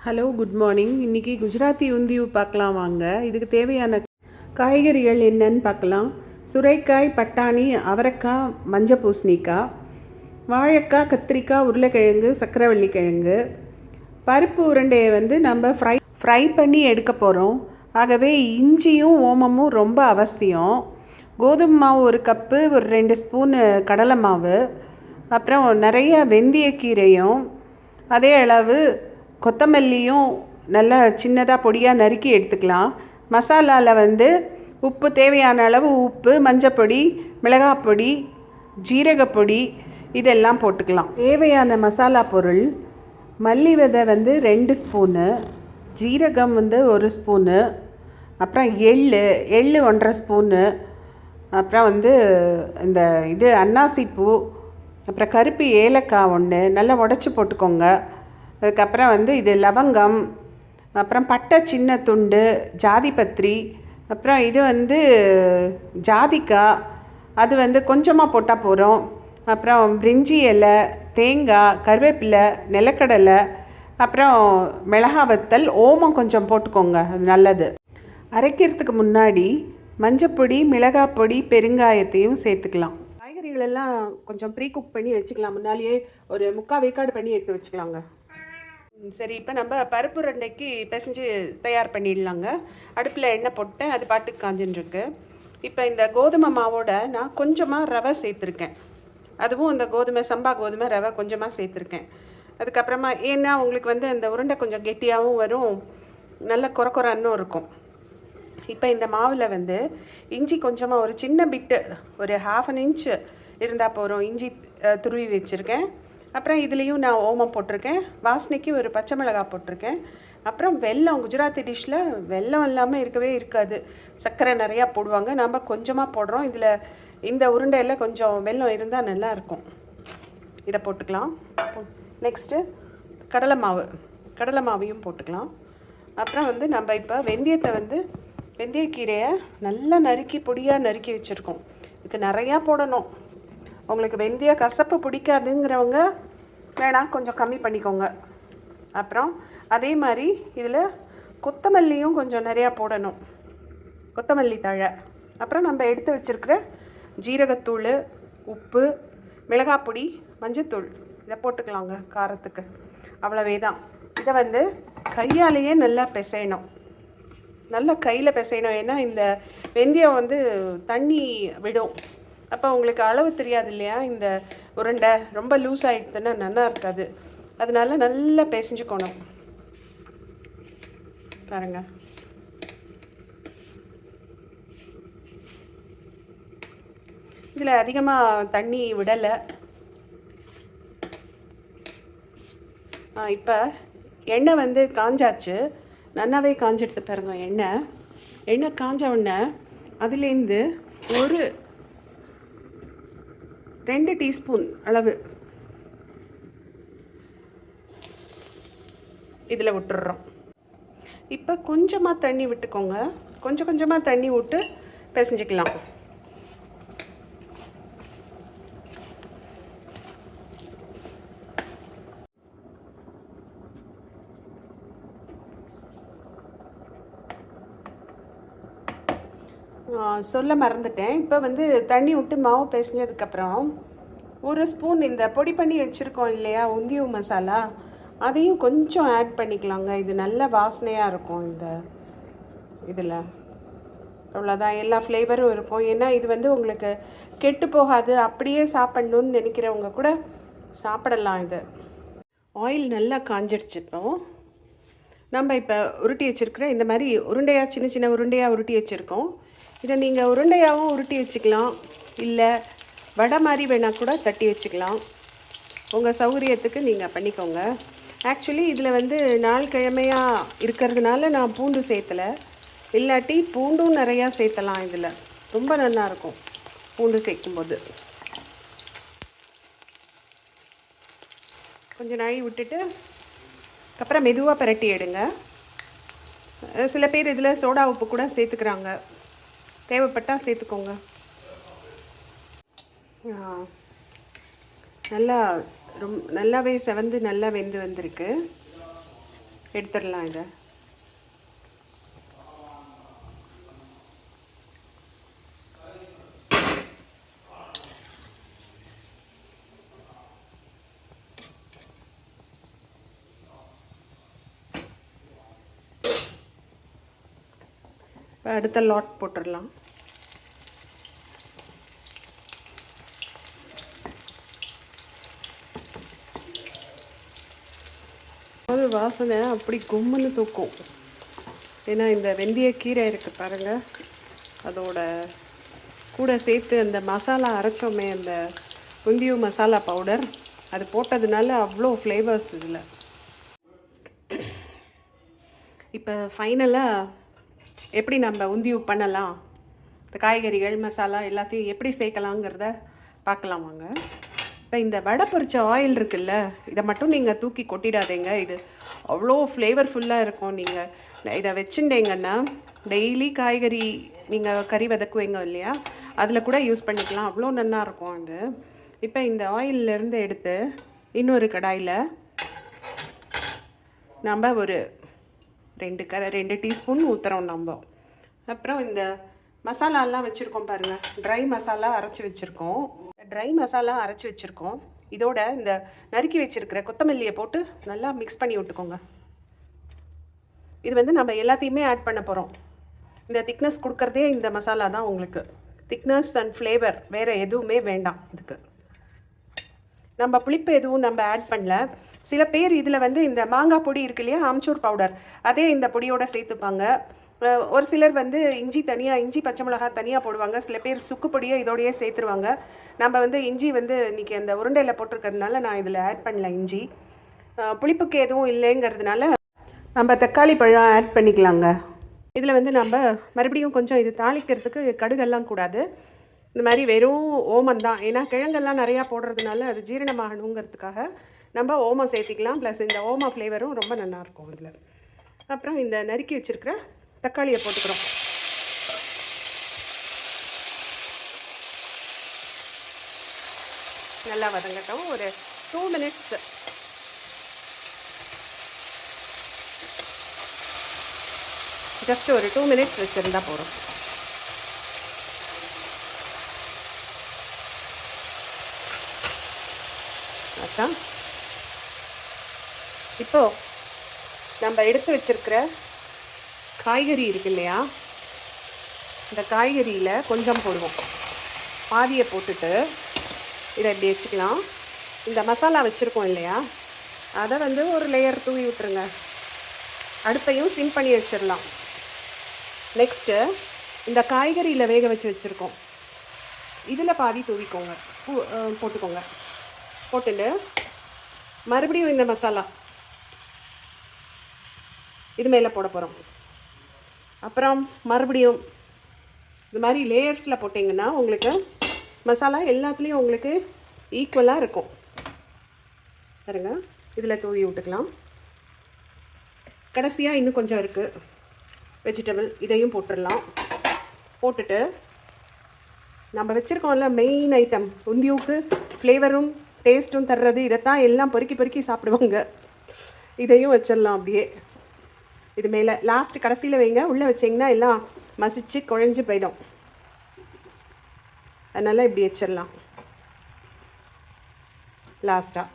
Hello, good morning. இன்றைக்கி குஜராத்தி உந்தியூ பார்க்கலாம் வாங்க. இதுக்கு தேவையான காய்கறிகள் என்னன்னு பார்க்கலாம். சுரைக்காய், பட்டாணி, அவரைக்காய், மஞ்சள் பூசணிக்காய், வாழைக்காய், கத்திரிக்காய், உருளைக்கிழங்கு, சக்கரவள்ளி கிழங்கு. பருப்பு உருண்டையை நம்ம ஃப்ரை பண்ணி எடுக்க போகிறோம். ஆகவே இஞ்சியும் ஓமமும் ரொம்ப அவசியம். கோதுமை மாவு 1 கப்பு, ஒரு 2 ஸ்பூனு கடலை மாவு, அப்புறம் நிறைய வெந்தயக்கீரையும், அதே அளவு கொத்தமல்லியும் நல்லா சின்னதாக பொடியாக நறுக்கி எடுத்துக்கலாம். மசாலாவில் உப்பு, தேவையான அளவு உப்பு, மஞ்சப்பொடி, மிளகாப்பொடி, ஜீரகப்பொடி இதெல்லாம் போட்டுக்கலாம். தேவையான மசாலா பொருள்: மல்லி விதை 2 ஸ்பூனு, ஜீரகம் 1 ஸ்பூனு, அப்புறம் எள்ளு 1.5 ஸ்பூனு, அப்புறம் இந்த அன்னாசிப்பூ, அப்புறம் கருப்பு ஏலக்காய் 1 நல்லா உடச்சி போட்டுக்கோங்க. அதுக்கப்புறம் இது லவங்கம், அப்புறம் பட்டை சின்ன துண்டு, ஜாதிபத்திரி, அப்புறம் இது ஜாதிக்காய், அது கொஞ்சமாக போட்டால் போகிறோம். அப்புறம் பிரிஞ்சி இலை, தேங்காய், கருவேப்பிலை, நிலக்கடலை, அப்புறம் மிளகா வத்தல், ஓமம் கொஞ்சம் போட்டுக்கோங்க, அது நல்லது. அரைக்கிறதுக்கு முன்னாடி மஞ்சப்பொடி, மிளகாப்பொடி, பெருங்காயத்தையும் சேர்த்துக்கலாம். காய்கறிகளெல்லாம் கொஞ்சம் ப்ரீ குக் பண்ணி வச்சுக்கலாம். முன்னாலேயே ஒரு 3/4 வேக்காடு பண்ணி எடுத்து வச்சுக்கலாங்க. சரி, இப்போ நம்ம பருப்பு உருண்டைக்கு பிசைஞ்சு தயார் பண்ணிடலாங்க. அடுப்பில் எண்ணெய் போட்டேன், அது பாட்டுக்கு காஞ்சின்ருக்கு. இப்போ இந்த கோதுமை மாவோட நான் கொஞ்சமாக ரவை சேர்த்துருக்கேன். அதுவும் இந்த சம்பா கோதுமை ரவை கொஞ்சமாக சேர்த்துருக்கேன். அதுக்கப்புறமா ஏன்னா உங்களுக்கு அந்த உருண்டை கொஞ்சம் கெட்டியாகவும் வரும், நல்ல குறக்குறன்னும் இருக்கும். இப்போ இந்த மாவில் இஞ்சி கொஞ்சமாக ஒரு சின்ன பிட்டு, ஒரு 1/2 இன்ச் இருந்தால் போகிறோம் இஞ்சி துருவி வச்சுருக்கேன். அப்புறம் இதுலேயும் நான் ஓமம் போட்டிருக்கேன். வாசனைக்கு ஒரு பச்சை மிளகாய் போட்டிருக்கேன். அப்புறம் வெல்லம், குஜராத்தி டிஷ்ஷில் வெல்லம் இல்லாமல் இருக்கவே இருக்காது. சர்க்கரை நிறையா போடுவாங்க, நம்ம கொஞ்சமாக போடுறோம். இதில் இந்த உருண்டையில் கொஞ்சம் வெல்லம் இருந்தால் நல்லாயிருக்கும். இதை போட்டுக்கலாம். நெக்ஸ்ட்டு கடலை மாவையும் போட்டுக்கலாம். அப்புறம் நம்ம இப்போ வெந்தயத்தை வெந்தயக்கீரையை நல்லா நறுக்கி பொடியாக நறுக்கி வச்சுருக்கோம். இதுக்கு நிறையா போடணும். உங்களுக்கு வெந்தய கசப்பு பிடிக்காதுங்கிறவங்க வேணாம், கொஞ்சம் கம்மி பண்ணிக்கோங்க. அப்புறம் அதே மாதிரி இதில் கொத்தமல்லியும் கொஞ்சம் நிறையா போடணும், கொத்தமல்லி தழை. அப்புறம் நம்ம எடுத்து வச்சுருக்கிற ஜீரகத்தூள், உப்பு, மிளகாப்பொடி, மஞ்சத்தூள் இதை போட்டுக்கலாங்க காரத்துக்கு. அவ்வளவே தான். இதை கையாலேயே நல்லா பிசையணும், நல்லா கையில் பிசையணும். ஏன்னா இந்த வெந்தயம் தண்ணி விடும். அப்போ உங்களுக்கு அளவு தெரியாது இல்லையா? இந்த உருண்டை ரொம்ப லூஸ் ஆகிடுதுன்னா நல்லா இருக்காது. அதனால நல்லா பிசைஞ்சுக்கணும். பாருங்க, இதில் அதிகமாக தண்ணி விடலை. இப்போ எண்ணெய் காஞ்சாச்சு, நல்லாவே காஞ்சிடுது பாருங்க. எண்ணெய் காஞ்ச உடனே அதுலேருந்து ஒரு 2 டீஸ்பூன் அளவு இதில் விட்டுடுறோம். இப்போ கொஞ்சமாக தண்ணி விட்டுக்கோங்க, கொஞ்சமாக தண்ணி விட்டு பிசைஞ்சிக்கலாம். சொல்ல மறந்துட்டேன். இப்போ தண்ணி விட்டு மாவு பிசைஞ்சதுக்கப்புறம் 1 ஸ்பூன் இந்த பொடி பண்ணி வச்சுருக்கோம் இல்லையா உந்தியூ மசாலா, அதையும் கொஞ்சம் ஆட் பண்ணிக்கலாங்க. இது நல்ல வாசனையாக இருக்கும் இந்த இதில். அவ்வளோதான், எல்லா ஃப்ளேவரும் இருக்கும். ஏன்னா இது உங்களுக்கு கெட்டு போகாது, அப்படியே சாப்பிட்ணுன்னு நினைக்கிறவங்க கூட சாப்பிடலாம். இது ஆயில் நல்லா காஞ்சிடுச்சு. நம்ம இப்போ உருட்டி வச்சுருக்கிற இந்த மாதிரி உருண்டையாக, சின்ன சின்ன உருண்டையாக உருட்டி வச்சுருக்கோம். இதை நீங்கள் உருண்டையாகவும் உருட்டி வச்சுக்கலாம், இல்லை வடை மாதிரி வேணால் கூட தட்டி வச்சுக்கலாம். உங்கள் சௌகரியத்துக்கு நீங்கள் பண்ணிக்கோங்க. ஆக்சுவலி இதில் நாள் கிழமையாக இருக்கிறதுனால நான் பூண்டு சேர்த்தலை, இல்லாட்டி பூண்டும் நிறையா சேர்த்தலாம். இதில் ரொம்ப நல்லாயிருக்கும் பூண்டு சேர்க்கும்போது. கொஞ்சம் நாழி விட்டுட்டு அப்புறம் மெதுவாக பிரட்டி எடுங்க. சில பேர் இதில் சோடா உப்பு கூட சேர்த்துக்கிறாங்க, தேவைப்பட்டால் சேர்த்துக்கோங்க. நல்லாவே செவந்து நல்லா வெந்து வந்திருக்கு. எடுத்துடலாம் இதை. இப்போ அடுத்த லாட் போட்டுடலாம். அது வாசனை அப்படி கும்முன்னு தூக்கும். ஏன்னா இந்த வெந்தய கீரை இருக்குது பாருங்கள், அதோட கூட சேர்த்து அந்த மசாலா அரைச்சோமே, அந்த உந்தியூ மசாலா பவுடர், அது போட்டதுனால அவ்வளோ ஃப்ளேவர்ஸ் இதில். இப்போ ஃபைனலாக எப்படி நம்ம உந்தியூ பண்ணலாம், இந்த காய்கறிகள் மசாலா எல்லாத்தையும் எப்படி சேர்க்கலாங்கிறத பார்க்கலாம் வாங்க. இப்போ இந்த வடை பொரிச்ச ஆயில் இருக்குல்ல, இதை மட்டும் நீங்கள் தூக்கி கொட்டிடாதீங்க. இது அவ்வளோ ஃப்ளேவர்ஃபுல்லாக இருக்கும். நீங்கள் இதை வச்சுட்டீங்கன்னா டெய்லி காய்கறி நீங்கள் கறி வதக்குவீங்க இல்லையா, அதில் கூட யூஸ் பண்ணிக்கலாம். அவ்வளோ நல்லா இருக்கும் அது. இப்போ இந்த ஆயிலிருந்து எடுத்து இன்னொரு கடாயில் நம்ம ஒரு 2 டீஸ்பூன் ஊற்றுறோம் நம்ம. அப்புறம் இந்த மசாலாலாம் வச்சுருக்கோம் பாருங்கள், ட்ரை மசாலா அரைச்சி வச்சுருக்கோம். இதோட இந்த நறுக்கி வச்சுருக்கிற கொத்தமல்லியை போட்டு நல்லா மிக்ஸ் பண்ணி விட்டுக்கோங்க. இது வந்து நம்ம எல்லாத்தையுமே ஆட் பண்ண போகிறோம். இந்த திக்னஸ் கொடுக்குறதே இந்த மசாலா தான் உங்களுக்கு. திக்னஸ் அண்ட் ஃப்ளேவர், வேறு எதுவுமே வேண்டாம் இதுக்கு. நம்ம புளிப்பு எதுவும் நம்ம ஆட் பண்ணல. சில பேர் இதில் வந்து இந்த மாங்காய் பொடி இருக்கு இல்லையா, ஆம்ச்சூர் பவுடர், அதே இந்த பொடியோடு சேர்த்துப்பாங்க. ஒரு சிலர் வந்து இஞ்சி பச்சை மிளகாய் தனியாக போடுவாங்க. சில பேர் சுக்கு பொடியை இதோடையே சேர்த்துருவாங்க. நம்ம வந்து இஞ்சி வந்து இன்றைக்கி அந்த உருண்டையில் போட்டிருக்கிறதுனால நான் இதில் ஆட் பண்ணல. இஞ்சி புளிப்புக்கு எதுவும் இல்லைங்கிறதுனால நம்ம தக்காளி பழம் ஆட் பண்ணிக்கலாங்க. இதில் வந்து நம்ம மறுபடியும் கொஞ்சம் இது தாளிக்கிறதுக்கு கடுகெல்லாம் கூடாது. இந்த மாதிரி வெறும் ஓமம் தான். ஏன்னா கிழங்கெல்லாம் நிறையா போடுறதுனால அது ஜீரணமாகணுங்கிறதுக்காக நம்ம ஓமம் சேர்த்திக்கலாம். ப்ளஸ் இந்த ஓமம் ஃப்ளேவரும் ரொம்ப நல்லாயிருக்கும் இதில். அப்புறம் இந்த நறுக்கி வச்சுருக்கிற தக்காளியை போட்டுக்கிறோம். நல்லா வதங்கட்டும். ஒரு 2 மினிட்ஸ். ஜஸ்ட் ஒரு 2 மினிட்ஸ் வச்சுருந்தா போகிறோம். அச்சா, இப்போது நம்ம எடுத்து வச்சுருக்கிற காய்கறி இருக்கு இல்லையா, இந்த காய்கறியில் கொஞ்சம் போடுவோம். பாதியை போட்டுட்டு இதை இப்படி வச்சுக்கலாம். இந்த மசாலா வச்சுருக்கோம் இல்லையா, அதை வந்து ஒரு லேயர் தூவி விட்டுருங்க. அடுப்பையும் சிம் பண்ணி வச்சிடலாம். நெக்ஸ்ட்டு இந்த காய்கறியில் வேக வச்சுருக்கோம், இதில் பாதி தூவிக்கோங்க, போட்டுக்கோங்க. போட்டுட்டு மறுபடியும் இந்த மசாலா இது மேலே போட போகிறோம். அப்புறம் மறுபடியும் இந்த மாதிரி லேயர்ஸில் போட்டிங்கன்னா உங்களுக்கு மசாலா எல்லாத்துலேயும் உங்களுக்கு ஈக்குவலாக இருக்கும். பாருங்க, இதில் தூவி விட்டுக்கலாம். கடைசியாக இன்னும் கொஞ்சம் இருக்குது வெஜிடபிள், இதையும் போட்டுடலாம். போட்டுட்டு நம்ம வச்சுருக்கோம்ல மெயின் ஐட்டம், உந்தியூக்கு ஃப்ளேவரும் டேஸ்ட்டும் தர்றது, இதைத்தான் எல்லாம் பொறுக்கி சாப்பிடுவாங்க. இதையும் வச்சிடலாம் அப்படியே இது மேலே. லாஸ்ட்டு கடைசியில் வைங்க, உள்ளே வச்சிங்கன்னா எல்லாம் மசிச்சு குழஞ்சி போயிடும். அதனால் இப்படி வச்சிடலாம் லாஸ்ட்டாக.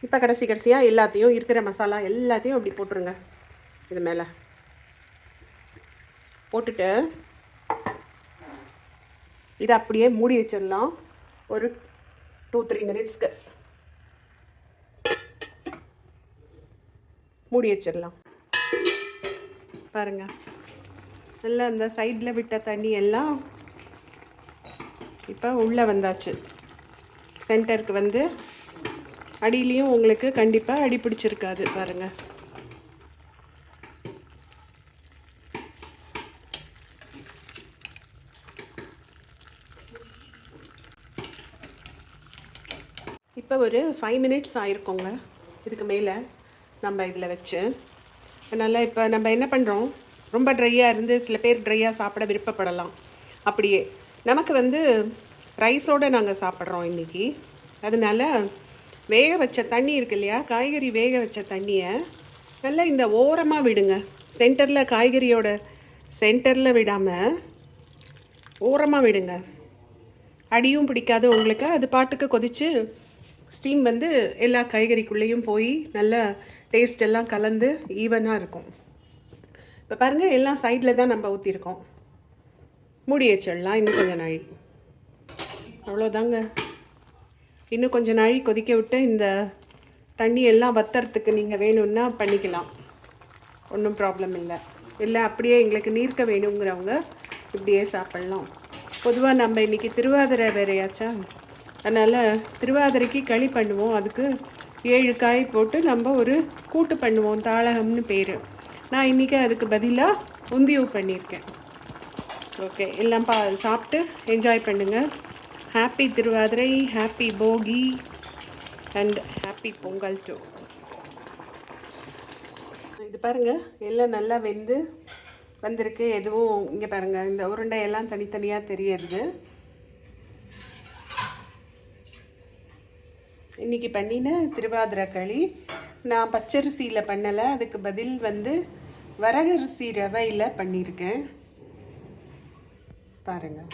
இப்போ கடைசியாக எல்லாத்தையும் இருக்கிற மசாலா எல்லாத்தையும் அப்படி போட்டுருங்க. இது மேலே போட்டுட்டு இதை அப்படியே மூடி வச்சிடலாம் ஒரு 2-3 மினிட்ஸ்க்கு. மூடி வச்சிடலாம். பாருங்கள், நல்லா அந்த சைடில் விட்ட தண்ணி எல்லாம் இப்போ உள்ளே வந்தாச்சு. சென்டருக்கு வந்து அடியிலையும் உங்களுக்கு கண்டிப்பாக அடி பிடிச்சிருக்காது பாருங்கள். இப்போ ஒரு 5 மினிட்ஸ் ஆயிருக்கோங்க. இதுக்கு மேலே நம்ம இதில் வச்சு, அதனால் இப்போ நம்ம என்ன பண்ணுறோம், ரொம்ப ட்ரையாக இருந்து சில பேர் ட்ரையாக சாப்பிட விருப்பப்படலாம். அப்படியே நமக்கு வந்து ரைஸோடு நாங்கள் சாப்பிட்றோம் இன்றைக்கி. அதனால் வேக வச்ச தண்ணி இருக்கு இல்லையா, காய்கறி வேக வச்ச தண்ணியை நல்லா இந்த ஓரமாக விடுங்க. சென்டரில், காய்கறியோட சென்டரில் விடாமல் ஓரமாக விடுங்க. அடியும் பிடிக்காது உங்களுக்கு. அது பாட்டுக்கு கொதித்து ஸ்டீம் வந்து எல்லா காய்கறிக்குள்ளேயும் போய் நல்லா டேஸ்ட் எல்லாம் கலந்து ஈவனாக இருக்கும். இப்போ பாருங்கள், எல்லாம் சைடில் தான் நம்ம ஊற்றிருக்கோம். மூடி வச்சிடலாம் இன்னும் கொஞ்சம் நாழி. அவ்வளோதாங்க. இன்னும் கொஞ்சம் நாழி கொதிக்க விட்டு இந்த தண்ணி எல்லாம் வத்துறதுக்கு நீங்கள் வேணும்னா பண்ணிக்கலாம், ஒன்றும் ப்ராப்ளம் இல்லை. இல்லை அப்படியே எங்களுக்கு நீர்க்க வேணுங்கிறவங்க இப்படியே சாப்பிட்லாம். பொதுவாக நம்ம இன்றைக்கி திருவாதிரை வேறையாச்சா, அதனால் திருவாதிரைக்கு களி பண்ணுவோம். அதுக்கு 7 காய் போட்டு நம்ம ஒரு கூட்டு பண்ணுவோம், தாளகம்னு பேர். நான் இன்றைக்கி அதுக்கு பதிலாக உந்தியூ பண்ணியிருக்கேன். ஓகே, எல்லாம் சாப்பிட்டு என்ஜாய் பண்ணுங்கள். ஹாப்பி திருவாதிரை, ஹாப்பி போகி அண்ட் ஹாப்பி பொங்கல் டூ. இது பாருங்கள், எல்லாம் நல்லா வெந்து வந்திருக்கு. எதுவும் இங்கே பாருங்கள், இந்த உருண்டையெல்லாம் தனித்தனியாக தெரியறது. இன்றைக்கி பண்ணின திருவாதிரை களி நான் பச்சரிசியில் பண்ணலை, அதுக்கு பதில் வந்து வரகரிசி ரவையில் பண்ணியிருக்கேன். பாருங்கள்.